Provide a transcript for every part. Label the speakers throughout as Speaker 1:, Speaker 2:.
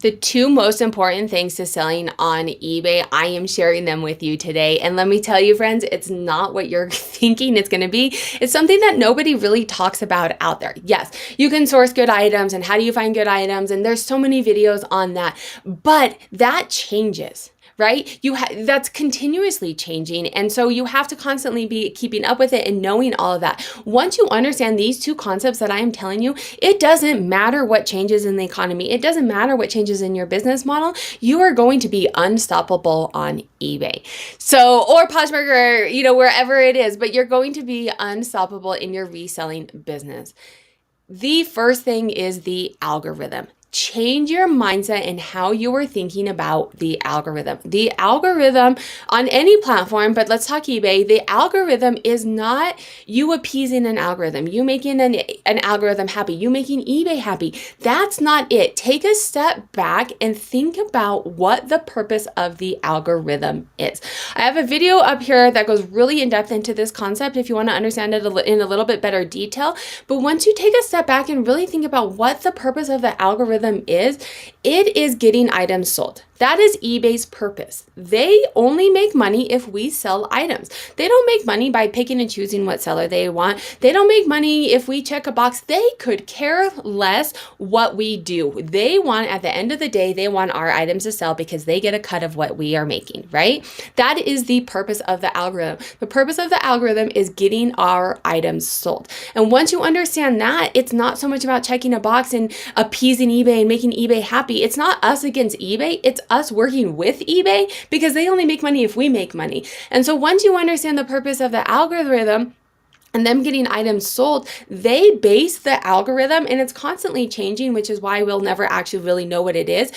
Speaker 1: The two most important things to selling on eBay, I am sharing them with you today. And let me tell you, friends, it's not what you're thinking it's going to be. It's something that nobody really talks about out there. Yes, you can source good items and how do you find good items? And there's so many videos on that, but that changes. Right? That's continuously changing. And so you have to constantly be keeping up with it and knowing all of that. Once you understand these two concepts that I am telling you, it doesn't matter what changes in the economy. It doesn't matter what changes in your business model. You are going to be unstoppable on eBay. So, or Poshmark, or, wherever it is, but you're going to be unstoppable in your reselling business. The first thing is the algorithm. Change your mindset and how you are thinking about the algorithm. The algorithm on any platform, but let's talk eBay, the algorithm is not you appeasing an algorithm, you making an algorithm happy, you making eBay happy. That's not it. Take a step back and think about what the purpose of the algorithm is. I have a video up here that goes really in depth into this concept if you want to understand it in a little bit better detail. But once you take a step back and really think about what the purpose of the algorithm is, it is getting items sold. That is eBay's purpose. They only make money if we sell items. They don't make money by picking and choosing what seller they want. They don't make money if we check a box. They could care less what we do. They want, at the end of the day, they want our items to sell because they get a cut of what we are making, right? That is the purpose of the algorithm. The purpose of the algorithm is getting our items sold. And once you understand that, it's not so much about checking a box and appeasing eBay and making eBay happy. It's not us against eBay. It's us working with eBay because they only make money if we make money. And so once you understand the purpose of the algorithm and them getting items sold, they base the algorithm, and it's constantly changing, which is why we'll never actually really know what it is.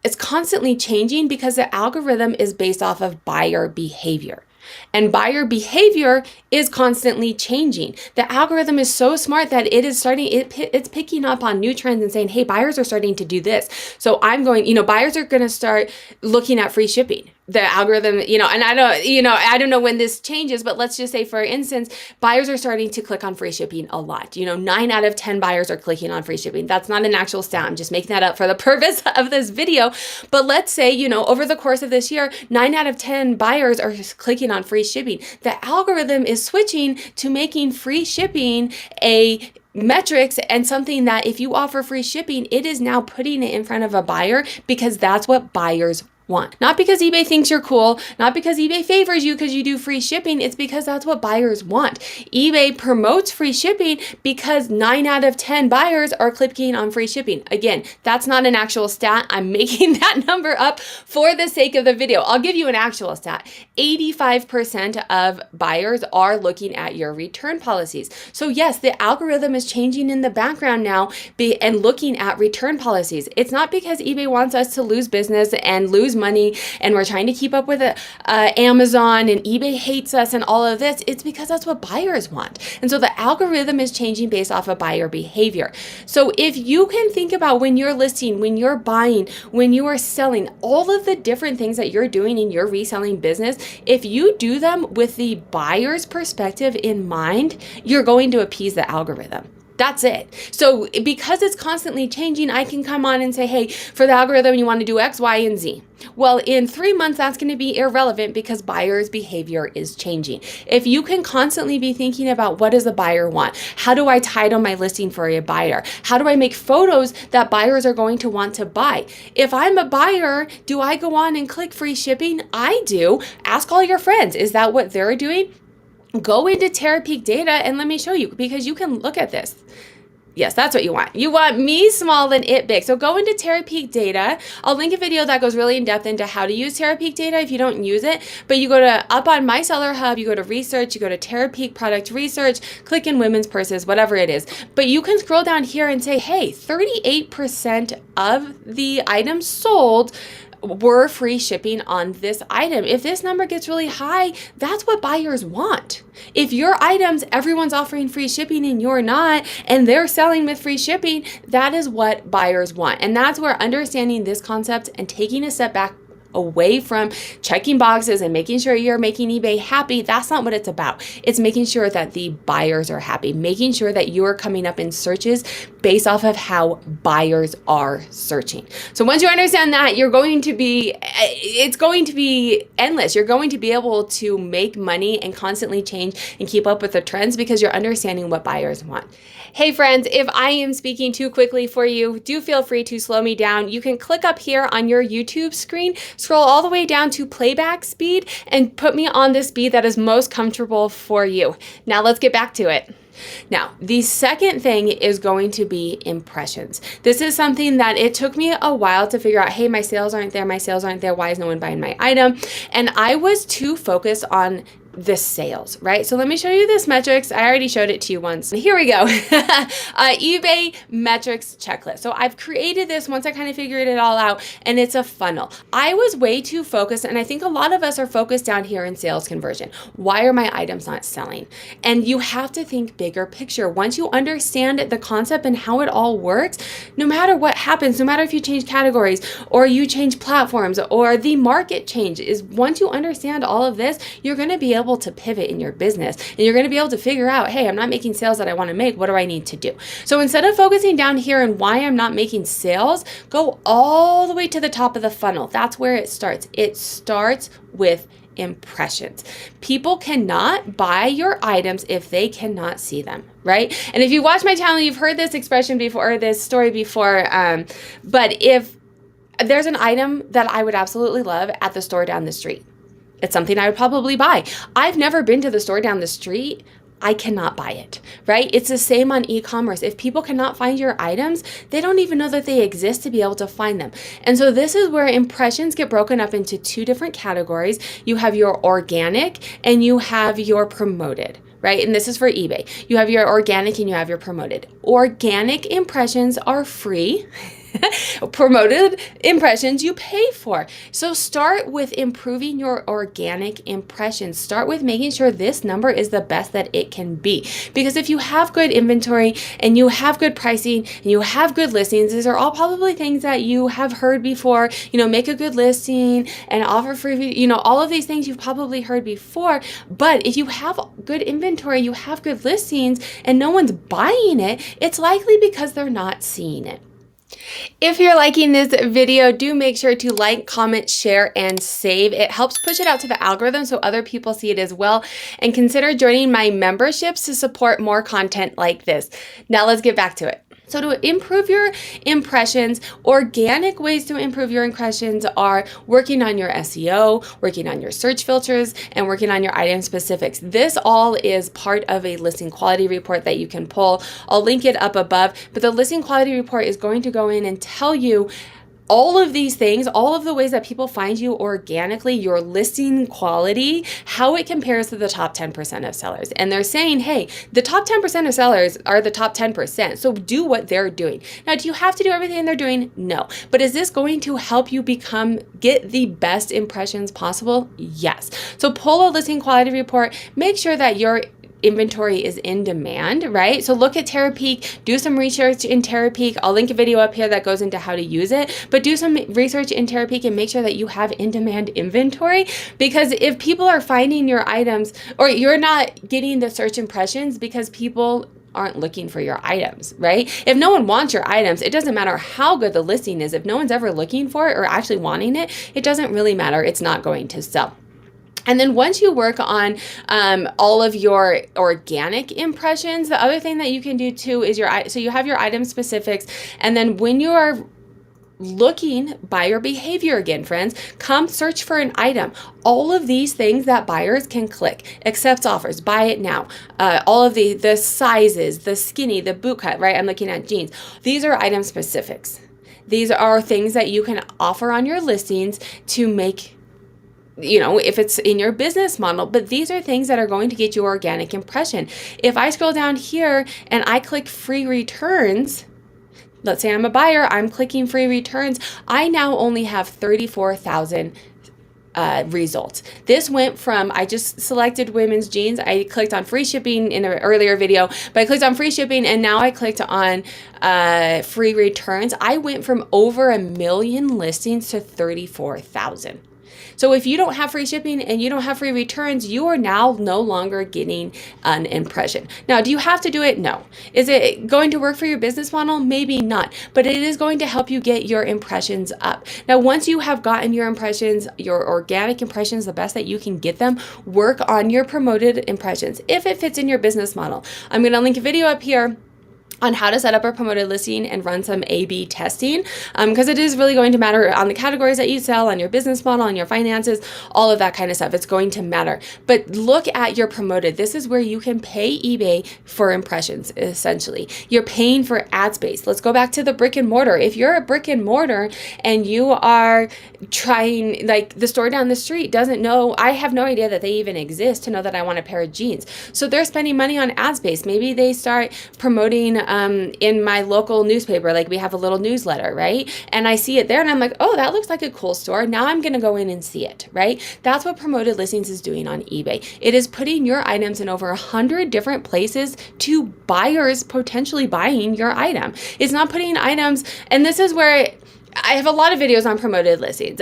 Speaker 1: It's constantly changing because the algorithm is based off of buyer behavior. And buyer behavior is constantly changing. The algorithm is so smart that it's picking up on new trends and saying, hey, buyers are starting to do this. So buyers are going to start looking at free shipping. The algorithm, and I don't know when this changes, but let's just say, for instance, buyers are starting to click on free shipping a lot. 9 out of 10 buyers are clicking on free shipping. That's not an actual stat. I'm just making that up for the purpose of this video. But let's say, over the course of this year, 9 out of 10 buyers are clicking on free shipping. The algorithm is switching to making free shipping a metrics and something that if you offer free shipping, it is now putting it in front of a buyer because that's what buyers want. Not because eBay thinks you're cool, not because eBay favors you because you do free shipping. It's because that's what buyers want. eBay promotes free shipping because 9 out of 10 buyers are clicking on free shipping. Again, that's not an actual stat. I'm making that number up for the sake of the video. I'll give you an actual stat. 85% of buyers are looking at your return policies. So yes, the algorithm is changing in the background now and looking at return policies. It's not because eBay wants us to lose business and lose money and we're trying to keep up with Amazon and eBay hates us and all of this. It's because that's what buyers want. And so the algorithm is changing based off of buyer behavior. So if you can think about when you're listing, when you're buying, when you are selling, all of the different things that you're doing in your reselling business, if you do them with the buyer's perspective in mind, you're going to appease the algorithm. That's it. So because it's constantly changing, I can come on and say, hey, for the algorithm, you want to do X, Y, and Z. Well, in 3 months, that's going to be irrelevant because buyer's behavior is changing. If you can constantly be thinking about what does the buyer want? How do I title my listing for a buyer? How do I make photos that buyers are going to want to buy? If I'm a buyer, do I go on and click free shipping? I do. Ask all your friends. Is that what they're doing? Go into Terapeak data and let me show you because you can look at this. Yes, that's what you want. You want me small and it big. So go into Terapeak data. I'll link a video that goes really in depth into how to use Terapeak data if you don't use it. But you go to up on My Seller Hub, you go to research, you go to Terapeak product research, click in women's purses, whatever it is. But you can scroll down here and say, hey, 38% of the items sold were free shipping on this item. If this number gets really high, that's what buyers want. If your items, everyone's offering free shipping and you're not, and they're selling with free shipping, that is what buyers want. And that's where understanding this concept and taking a step back away from checking boxes and making sure you're making eBay happy. That's not what it's about. It's making sure that the buyers are happy, making sure that you're coming up in searches based off of how buyers are searching. So once you understand that, it's going to be endless. You're going to be able to make money and constantly change and keep up with the trends because you're understanding what buyers want. Hey friends, if I am speaking too quickly for you, do feel free to slow me down. You can click up here on your YouTube screen, scroll all the way down to playback speed, and put me on the speed that is most comfortable for you. Now let's get back to it. Now, the second thing is going to be impressions. This is something that it took me a while to figure out, hey, my sales aren't there, why is no one buying my item? And I was too focused on the sales, right? So let me show you this metrics. I already showed it to you once. Here we go. eBay metrics checklist. So I've created this once I kind of figured it all out, and it's a funnel. I was way too focused, and I think a lot of us are focused down here in sales conversion. Why are my items not selling? And you have to think bigger picture. Once you understand the concept and how it all works, no matter what happens, no matter if you change categories or you change platforms or the market changes, once you understand all of this, you're going to be able to pivot in your business, and you're going to be able to figure out, hey, I'm not making sales that I want to make. What do I need to do? So instead of focusing down here on why I'm not making sales, go all the way to the top of the funnel. That's where it starts. It starts with impressions. People cannot buy your items if they cannot see them, right? And if you watch my channel, you've heard this expression before, or this story before, but if there's an item that I would absolutely love at the store down the street, it's something I would probably buy. I've never been to the store down the street. I cannot buy it, right? It's the same on e-commerce. If people cannot find your items, they don't even know that they exist to be able to find them. And so this is where impressions get broken up into two different categories. You have your organic and you have your promoted, right? And this is for eBay. You have your organic and you have your promoted. Organic impressions are free. Promoted impressions you pay for. So start with improving your organic impressions. Start with making sure this number is the best that it can be. Because if you have good inventory and you have good pricing and you have good listings, these are all probably things that you have heard before. Make a good listing and offer free, all of these things you've probably heard before. But if you have good inventory, you have good listings and no one's buying it, it's likely because they're not seeing it. If you're liking this video, do make sure to like, comment, share, and save. It helps push it out to the algorithm so other people see it as well. And consider joining my memberships to support more content like this. Now let's get back to it. So to improve your impressions, organic ways to improve your impressions are working on your SEO, working on your search filters, and working on your item specifics. This all is part of a listing quality report that you can pull. I'll link it up above, but the listing quality report is going to go in and tell you all of these things, all of the ways that people find you organically, your listing quality, how it compares to the top 10% of sellers. And they're saying, hey, the top 10% of sellers are the top 10%. So do what they're doing. Now, do you have to do everything they're doing? No. But is this going to help you get the best impressions possible? Yes. So pull a listing quality report, make sure that your inventory is in demand, right? So look at Terapeak, do some research in Terapeak. I'll link a video up here that goes into how to use it, but do some research in Terapeak and make sure that you have in-demand inventory, because if people are finding your items, or you're not getting the search impressions because people aren't looking for your items, right? If no one wants your items, it doesn't matter how good the listing is. If no one's ever looking for it or actually wanting it, it doesn't really matter. It's not going to sell. And then once you work on all of your organic impressions, the other thing that you can do too is so you have your item specifics. And then when you are looking, buyer behavior again, friends, come search for an item. All of these things that buyers can click, accepts offers, buy it now. All of the sizes, the skinny, the boot cut, right? I'm looking at jeans. These are item specifics. These are things that you can offer on your listings to make, if it's in your business model, but these are things that are going to get you organic impression. If I scroll down here and I click free returns, let's say I'm a buyer, I'm clicking free returns, I now only have 34,000 results. This went from, I just selected women's jeans. I clicked on free shipping in an earlier video, but I clicked on free shipping and now I clicked on free returns. I went from over 1 million listings to 34,000. So if you don't have free shipping and you don't have free returns, you are now no longer getting an impression. Now, do you have to do it? No. Is it going to work for your business model? Maybe not, but it is going to help you get your impressions up. Now, once you have gotten your impressions, your organic impressions, the best that you can get them, work on your promoted impressions if it fits in your business model. I'm going to link a video up here on how to set up a promoted listing and run some A/B testing, because it is really going to matter on the categories that you sell, on your business model, on your finances, all of that kind of stuff. It's going to matter. But look at your promoted. This is where you can pay eBay for impressions, essentially. You're paying for ad space. Let's go back to the brick and mortar. If you're a brick and mortar and you are trying, like the store down the street doesn't know, I have no idea that they even exist to know that I want a pair of jeans. So they're spending money on ad space. Maybe they start promoting in my local newspaper, like we have a little newsletter, right? And I see it there and I'm like, oh, that looks like a cool store. Now I'm going to go in and see it, right? That's what promoted listings is doing on eBay. It is putting your items in over 100 different places to buyers potentially buying your item. It's not putting items, and this is where I have a lot of videos on promoted listings.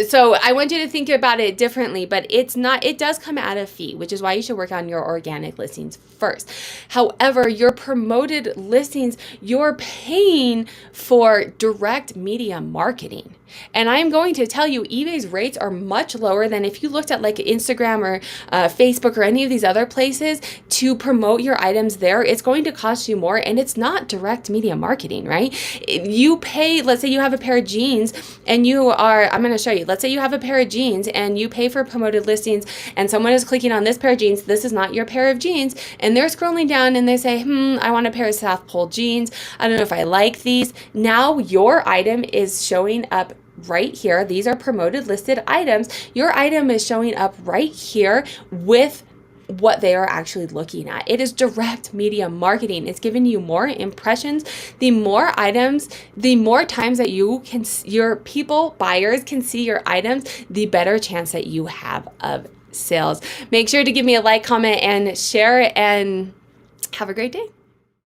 Speaker 1: So I want you to think about it differently, but it's not, it does come at a fee, which is why you should work on your organic listings first. However, your promoted listings, you're paying for direct media marketing. And I'm going to tell you, eBay's rates are much lower than if you looked at like Instagram or Facebook or any of these other places to promote your items there. It's going to cost you more, and it's not direct media marketing, right? You pay, let's say you have a pair of jeans and you are, I'm going to show you, let's say you have a pair of jeans and you pay for promoted listings and someone is clicking on this pair of jeans. This is not your pair of jeans. And they're scrolling down and they say, I want a pair of South Pole jeans. I don't know if I like these. Now your item is showing up right here. These are promoted listed items. Your item is showing up right here with what they are actually looking at. It is direct media marketing. It's giving you more impressions. The more items, the more times that your people, buyers can see your items, the better chance that you have of sales. Make sure to give me a like, comment, and share, and have a great day.